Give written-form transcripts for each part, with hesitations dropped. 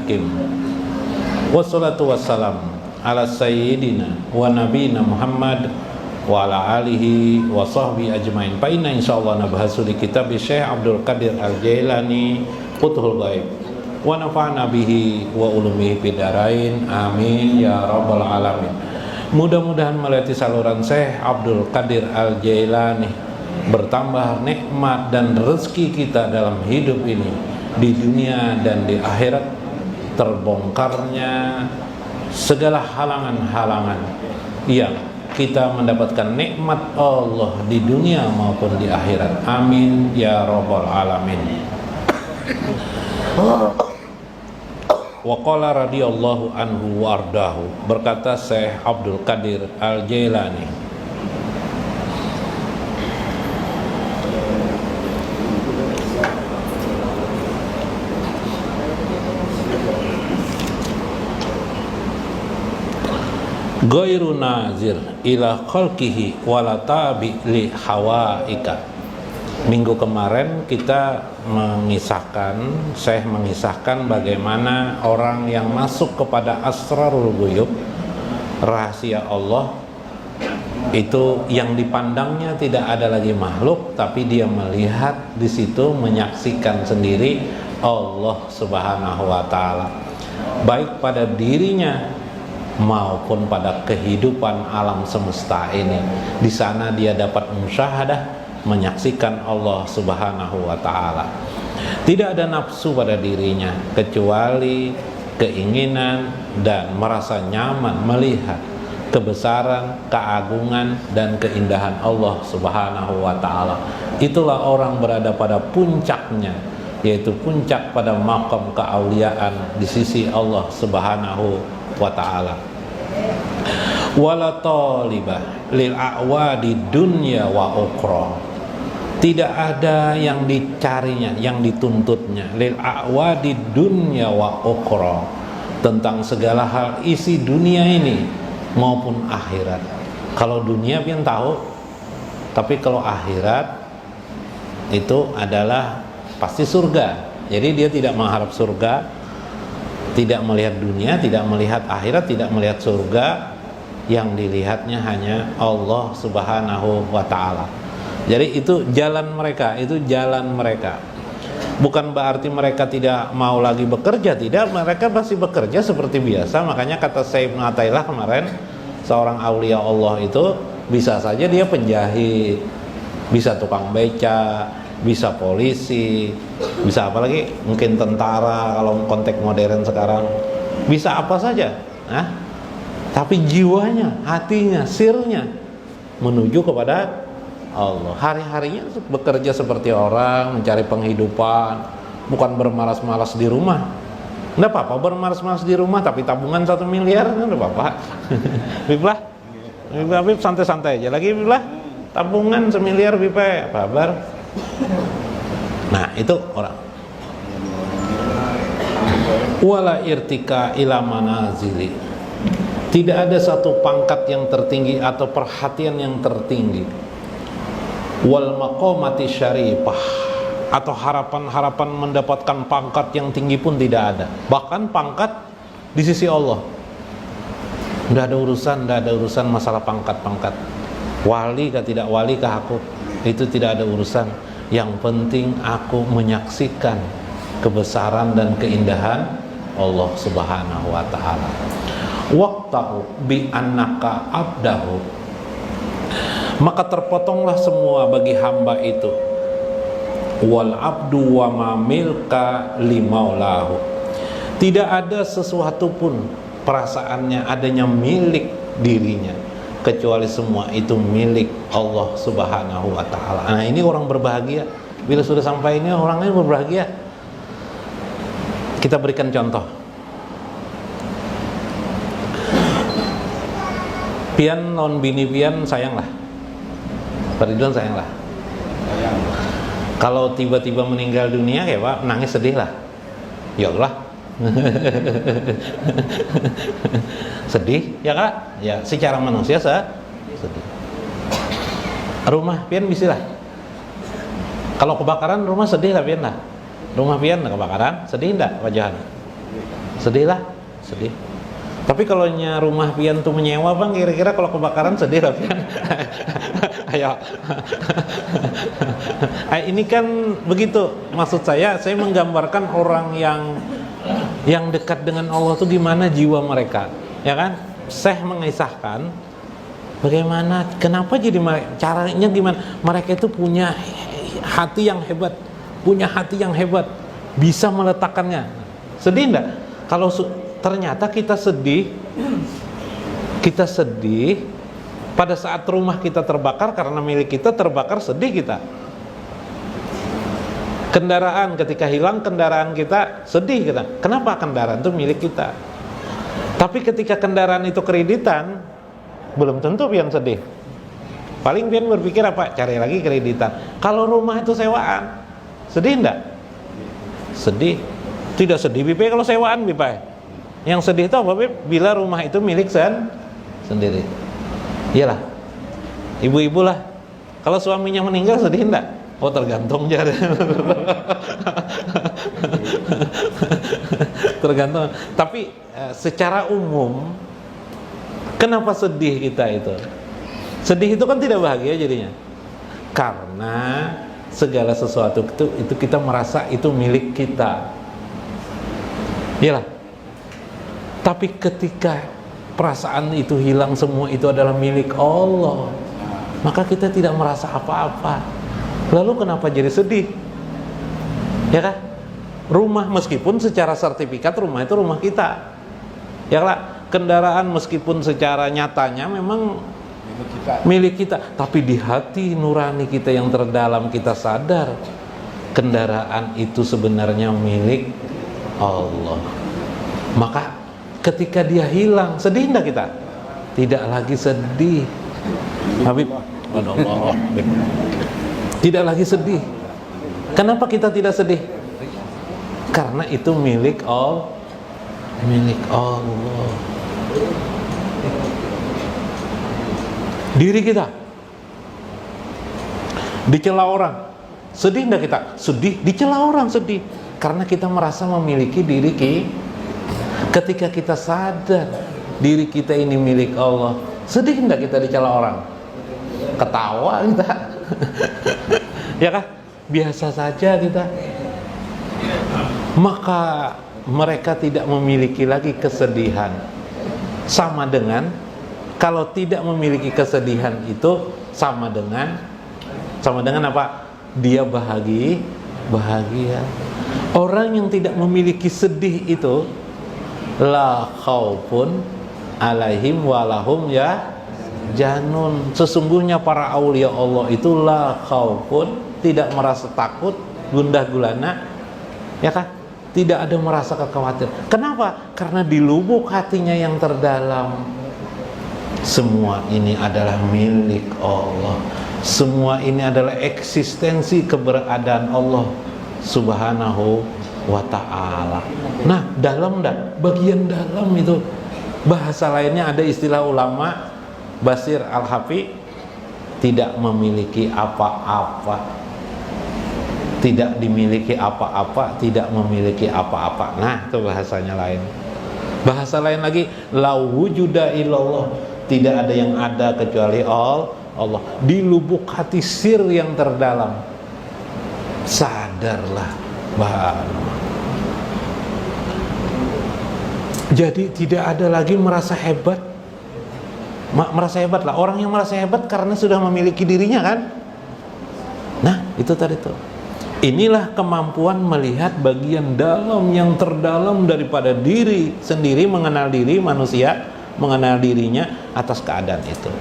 Hakim. Wassalatu wassalam ala sayyidina wa nabiyina Muhammad wa ala alihi wa sahbihi ajmain. Fa inna insyaallah nabhasu di kitab Syekh Abdul Qadir Al-Jailani Futhul Ghaib wa nafa'na bihi wa ulumihi bidarain amin ya rabbal alamin. Mudah-mudahan melalui saluran Syekh Abdul Qadir Al-Jailani bertambah nikmat dan rezeki kita dalam hidup ini, di dunia dan di akhirat, terbongkarnya segala halangan-halangan yang kita mendapatkan nikmat Allah di dunia maupun di akhirat. Amin ya rabbal alamin. Wa qala radhiyallahu anhu wa ardahu, berkata Syekh Abdul Qadir Al-Jailani, ghairu nazir ila khalqihi wala tabi li hawaika. Minggu kemarin kita Syekh mengisahkan bagaimana orang yang masuk kepada asrarul ghuyub, rahasia Allah, itu yang dipandangnya tidak ada lagi makhluk, tapi dia melihat di situ, menyaksikan sendiri Allah Subhanahu wa taala, baik pada dirinya maupun pada kehidupan alam semesta ini. Di sana dia dapat musyahadah, menyaksikan Allah Subhanahu wa taala. Tidak ada nafsu pada dirinya kecuali keinginan dan merasa nyaman melihat kebesaran, keagungan dan keindahan Allah Subhanahu wa taala. Itulah orang berada pada puncaknya, yaitu puncak pada maqam keauliaan di sisi Allah Subhanahu wa ta'ala. Wala talibah lil a'wadi dunya wa ukhra. Tidak ada yang dicarinya, yang dituntutnya, lil a'wadi dunya wa ukhra, tentang segala hal isi dunia ini maupun akhirat. Kalau dunia pian tahu, tapi kalau akhirat itu adalah pasti surga. Jadi dia tidak mengharap surga, tidak melihat dunia, tidak melihat akhirat, tidak melihat surga. Yang dilihatnya hanya Allah Subhanahu wa ta'ala. Jadi itu jalan mereka, itu jalan mereka. Bukan berarti mereka tidak mau lagi bekerja, tidak, mereka masih bekerja seperti biasa. Makanya kata Syekh Ibnu Athaillah kemarin, seorang aulia Allah itu bisa saja dia penjahit, bisa tukang beca, bisa polisi, bisa apa lagi, mungkin tentara kalau konteks modern sekarang, bisa apa saja. Nah, tapi jiwanya, hatinya, sirnya menuju kepada Allah. Hari-harinya bekerja seperti orang, mencari penghidupan, bukan bermalas-malas di rumah. Nggak apa-apa bermalas-malas di rumah, tapi tabungan 1 miliar, nggak apa-apa. Biblah, Bib santai-santai aja lagi, Biblah. Tabungan 1 miliar, Bib, apa kabar? Nah, itu orang. Wala irtika ila manazili. Tidak ada satu pangkat yang tertinggi atau perhatian yang tertinggi. Wal maqamati syarifah, atau harapan-harapan mendapatkan pangkat yang tinggi pun tidak ada. Bahkan pangkat di sisi Allah. Tidak ada urusan masalah pangkat-pangkat. Wali kah tidak wali kah aku, itu tidak ada urusan. Yang penting aku menyaksikan kebesaran dan keindahan Allah Subhanahu wa taala. Waqtahu bi annaka abdahu, maka terpotonglah semua bagi hamba itu. Wal abdu wa ma milka limaulahu, tidak ada sesuatu pun perasaannya adanya milik dirinya, kecuali semua itu milik Allah Subhanahu wa taala. Nah, ini orang berbahagia. Bila sudah sampai ini orangnya berbahagia. Kita berikan contoh. Pian non bini pian sayanglah. Ridwan sayanglah. Kalau tiba-tiba meninggal dunia kayak Pak, nangis sedih lah. Ya Allah. Sedih ya Kak? Ya, secara manusia sedih. Rumah pian bisilah. Kalau kebakaran rumah sedih lah pian lah. Rumah pian kebakaran sedih enggak wajahan? Sedih lah, sedih. Tapi kalau rumah pian tuh menyewa Bang, kira-kira kalau kebakaran sedih lah pian. Ayo. Ini kan begitu. Maksud saya menggambarkan orang yang dekat dengan Allah tuh gimana jiwa mereka, ya kan? Syekh mengisahkan bagaimana, kenapa jadi caranya gimana? Mereka itu punya hati yang hebat, bisa meletakkannya. Sedih enggak? Kalau ternyata kita sedih pada saat rumah kita terbakar karena milik kita terbakar, sedih kita. Kendaraan ketika hilang kendaraan kita, sedih kita. Kenapa? Kendaraan itu milik kita. Tapi ketika kendaraan itu kreditan, belum tentu pian sedih. Paling pian berpikir apa? Cari lagi kreditan. Kalau rumah itu sewaan, sedih enggak? Sedih. Tidak sedih Bipai kalau sewaan Bipai. Yang sedih itu apa Bib? Bila rumah itu milik sendiri. Iyalah. Ibu-ibu lah. Kalau suaminya meninggal sedih enggak? Oh, tergantung jadi. Tergantung. Tapi secara umum, kenapa sedih kita itu? Sedih itu kan tidak bahagia jadinya. Karena segala sesuatu itu kita merasa itu milik kita. Iyalah. Tapi ketika perasaan itu hilang, semua itu adalah milik Allah, maka kita tidak merasa apa-apa. Lalu kenapa jadi sedih? Ya kan? Rumah meskipun secara sertifikat rumah itu rumah kita. Ya kan? Kendaraan meskipun secara nyatanya memang milik kita, tapi di hati nurani kita yang terdalam kita sadar kendaraan itu sebenarnya milik Allah. Maka ketika dia hilang, sedih enggak kita? Tidak lagi sedih. Habib, Allah. Tidak lagi sedih. Kenapa kita tidak sedih? Karena itu milik Allah. Milik Allah. Diri kita dicela orang, sedih enggak kita? Sedih. Dicela orang sedih karena kita merasa memiliki diri kita. Ketika kita sadar diri kita ini milik Allah, sedih enggak kita dicela orang? Ketawa kita. Ya kan? Biasa saja kita. Maka mereka tidak memiliki lagi kesedihan. Sama dengan kalau tidak memiliki kesedihan itu sama dengan apa? Dia bahagia. Orang yang tidak memiliki sedih itu la khaufun alaihim walahum ya janun. Sesungguhnya para aulia Allah itu la khaufun, tidak merasa takut, gundah gulana, ya kan? Tidak ada merasa kekhawatiran. Kenapa? Karena di lubuk hatinya yang terdalam, semua ini adalah milik Allah. Semua ini adalah eksistensi keberadaan Allah Subhanahu wa ta'ala. Nah, dalam bagian dalam itu, bahasa lainnya ada istilah ulama Basir Al-Hafi, tidak memiliki apa-apa, tidak dimiliki apa-apa, tidak memiliki apa-apa. Nah, itu bahasanya lain. Bahasa lain lagi, la wujuda illallah, tidak ada yang ada kecuali Allah. Di lubuk hati sir yang terdalam, sadarlah bahwa jadi tidak ada lagi merasa hebat. Merasa hebat lah, orang yang merasa hebat karena sudah memiliki dirinya kan. Nah itu tadi tuh, inilah kemampuan melihat bagian dalam yang terdalam daripada diri sendiri, mengenal diri manusia, mengenal dirinya atas keadaan itu.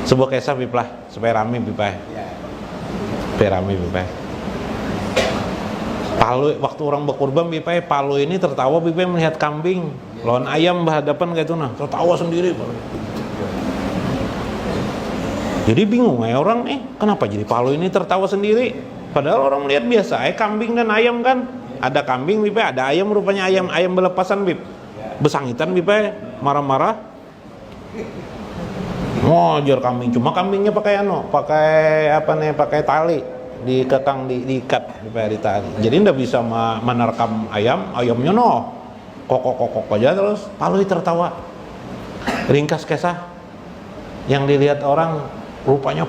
Sebuah kisah Biplah, supaya rame Biplah, supaya rame Biplah. Palu, waktu orang berkurban Biplah, Palu ini tertawa Biplah melihat kambing lawan ayam berhadapan kayak itu, nah tertawa sendiri. Jadi bingung orang kenapa jadi Palu ini tertawa sendiri, padahal orang melihat biasa kambing dan ayam kan, ada kambing Biplah, ada ayam, rupanya ayam berlepasan Bip, besangitan Biplah, marah-marah ngojar kambing, cuma kambingnya pakai pakai tali, dikekang, diikat di tali, jadi ndak bisa menerkam ayamnya kokok aja. Terus Palu tertawa. Ringkas kisah yang dilihat orang, rupanya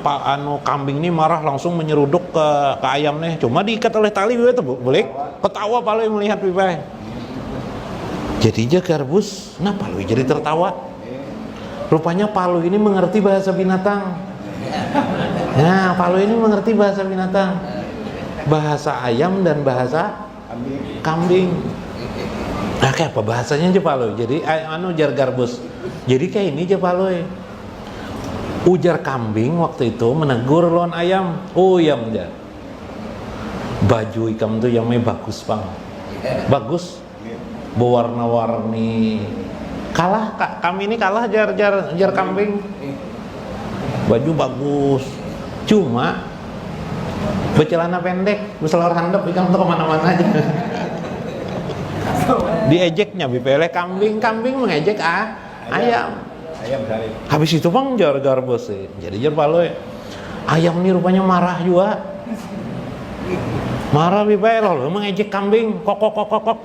kambing ini marah langsung menyeruduk ke ayam nih, cuma diikat oleh tali itu boleh ketawa. Palu melihat Biplah, jadi garbus, nah Palu jadi tertawa. Rupanya Palu ini mengerti bahasa binatang. Nah, Palu ini mengerti bahasa binatang, bahasa ayam dan bahasa kambing. Nah, kayak apa bahasanya aja Palu? Jadi jar garbus. Jadi kayak ini aja Palu. Ujar kambing waktu itu menegur lawan ayam. Oh ya jar. Baju ikam tuh yang bagus bang. Bagus. Berwarna-warni. Kalah kami ini kalah jar kambing. Baju bagus, cuma bercelana pendek, berselor handap, ikan tuh kemana-mana aja. Diejeknya Bipele kambing mengejek ayam. Habis itu bang jar garbus jadi jar Palu ayam ini rupanya marah juga. Marah Bipele loh mengejek kambing, kok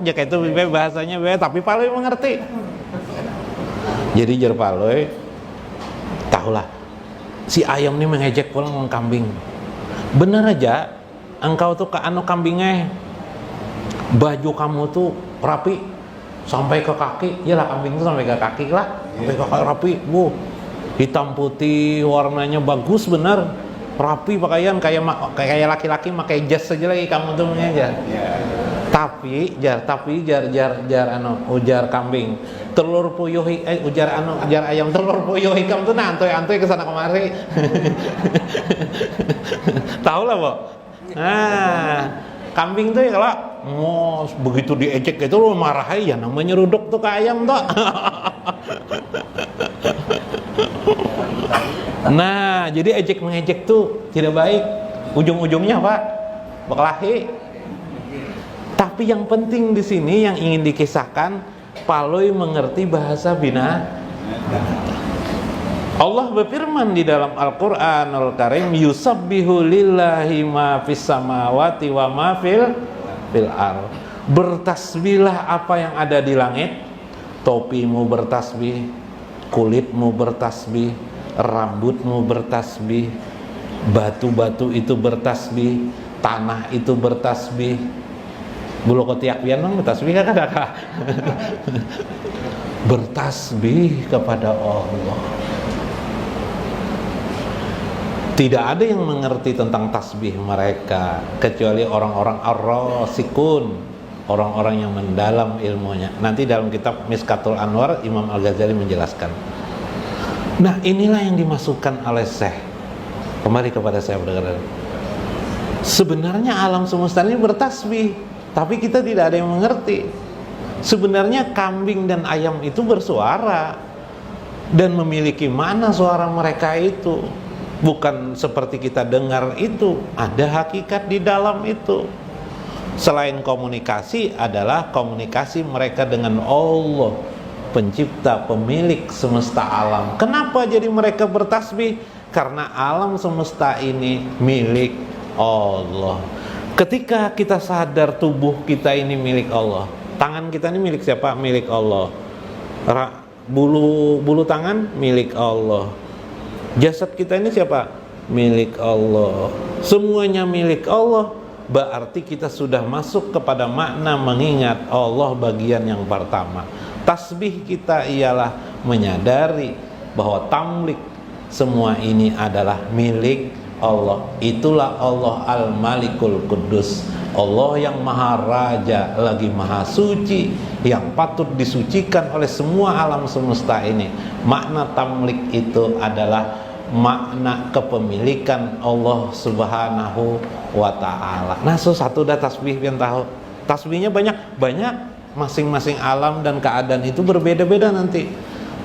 ya kayak itu Bipele bahasanya Bipele, tapi Palu mengerti. Jadi jar Palu tahulah si ayam ini mengejek pulang kambing. Bener aja engkau tuh ke kambingnya, baju kamu tuh rapi sampai ke kaki, iyalah kambing tuh sampai ke kaki lah, sampai ke kaki rapi, hitam putih warnanya bagus bener, rapi pakaian kayak laki-laki pakai jas aja lagi kamu tuh aja. Tapi ujar kambing telur puyuh ujar ayam telur puyuh ikam tuh antoy kesana kemari. Tahu lah Bo. Nah kambing tuh kalau begitu diejek itu lo marah ya, namanya ruduk tuh ke ayam tuh. Nah jadi ejek mengejek tuh tidak baik, ujung-ujungnya Pak berkelahi. Tapi yang penting di sini yang ingin dikisahkan, Palu mengerti bahasa binatang. Allah berfirman di dalam Al-Qur'anul Karim, yusabbihu lillahi ma fis samawati wa ma fil ardh. Bertasbihlah apa yang ada di langit, topimu bertasbih, kulitmu bertasbih, rambutmu bertasbih, batu-batu itu bertasbih, tanah itu bertasbih. Bulu ketiak pian bang bertasbih kakak. Bertasbih kepada Allah. Tidak ada yang mengerti tentang tasbih mereka kecuali orang-orang ar-rasikun, orang-orang yang mendalam ilmunya. Nanti dalam kitab Miskatul Anwar Imam Al-Ghazali menjelaskan. Nah inilah yang dimasukkan oleh Syekh. Kembali kepada saya berdengar. Sebenarnya alam semesta ini bertasbih, tapi kita tidak ada yang mengerti. Sebenarnya kambing dan ayam itu bersuara dan memiliki mana suara mereka itu. Bukan seperti kita dengar itu, ada hakikat di dalam itu. Selain komunikasi adalah komunikasi mereka dengan Allah, pencipta, pemilik semesta alam. Kenapa jadi mereka bertasbih? Karena alam semesta ini milik Allah. Ketika kita sadar tubuh kita ini milik Allah, Tangan kita ini milik siapa? Milik Allah. Bulu tangan milik Allah. Jasad kita ini siapa? Milik Allah. Semuanya milik Allah. Berarti kita sudah masuk kepada makna mengingat Allah bagian yang pertama. Tasbih kita ialah menyadari bahwa tamlik semua ini adalah milik Allah. Itulah Allah Al-Malikul Quddus, Allah yang maha raja lagi maha suci, yang patut disucikan oleh semua alam semesta ini. Makna tamlik itu adalah makna kepemilikan Allah Subhanahu wa ta'ala. Nah, satu dah tasbih yang tahu. Tasbihnya banyak, masing-masing alam dan keadaan itu berbeda-beda nanti,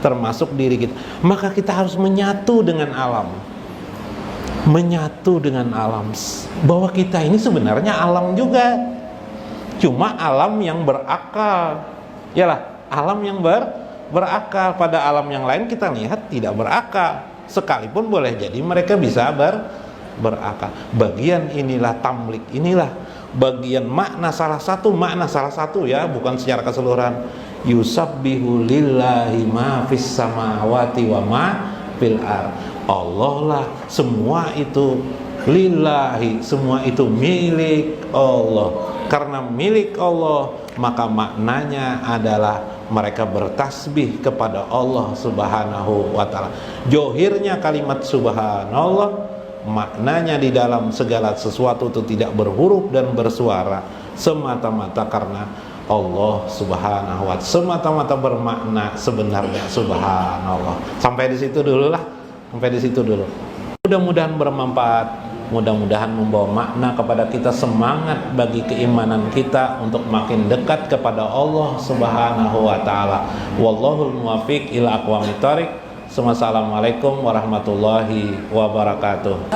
termasuk diri kita. Maka kita harus menyatu dengan alam. Menyatu dengan alam, bahwa kita ini sebenarnya alam juga, cuma alam yang berakal. Yalah, alam yang berakal. Pada alam yang lain kita lihat tidak berakal, sekalipun boleh jadi mereka bisa berakal. Bagian inilah tamlik, inilah bagian makna salah satu ya, bukan secara keseluruhan. Yusabbihu lillahi ma fis samawati wa ma fil ardh. Allah lah semua itu, lillahi semua itu milik Allah. Karena milik Allah, maka maknanya adalah mereka bertasbih kepada Allah Subhanahu wa ta'ala. Johirnya kalimat subhanallah, maknanya di dalam segala sesuatu itu tidak berhuruf dan bersuara, semata-mata karena Allah Subhanahu wa ta'ala, semata-mata bermakna sebenarnya subhanallah. Sampai di situ dulu lah. Mudah-mudahan bermanfaat, mudah-mudahan membawa makna kepada kita, semangat bagi keimanan kita untuk makin dekat kepada Allah Subhanahu wa ta'ala. Wallahul muwaffiq ila aqwamit thoriq. Wassalamualaikum warahmatullahi wabarakatuh.